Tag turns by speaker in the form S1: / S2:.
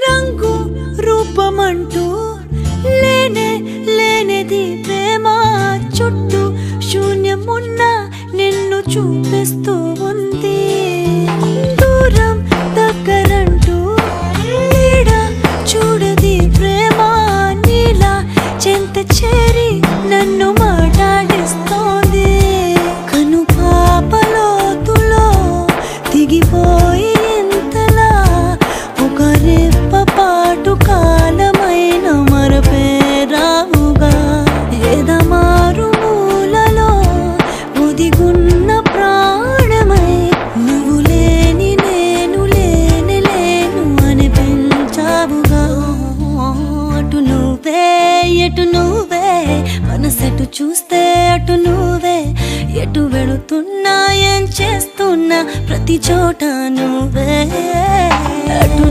S1: రంగు రూపమంటూ లేనే లేనిది ప్రేమ చుట్టూ శూన్యమున్న నిన్ను చూపిస్తూ ఉంది దూరం దగ్గరంటూ నీడ చూడది ప్రేమ నీలా చెంత చేరి నన్ను మాట్లాడిస్తోంది కను పాపలోతులో దిగిపోయి ఇంతలా ఒక రెప్ప పాటు కాలమైన మరపే రావుగా ఎదమారు మూలలో ఒదిగున్న ప్రాణమై నువ్వు లేని నేను లేని లేను అని పెంచావుగా అటు నువ్వే ఎటు నువ్వే మనసెటు చూస్తే అటు నువ్వే ఎటు వెళుతున్నా ఏం చేస్తున్నా ప్రతి చోట నువ్వే అటు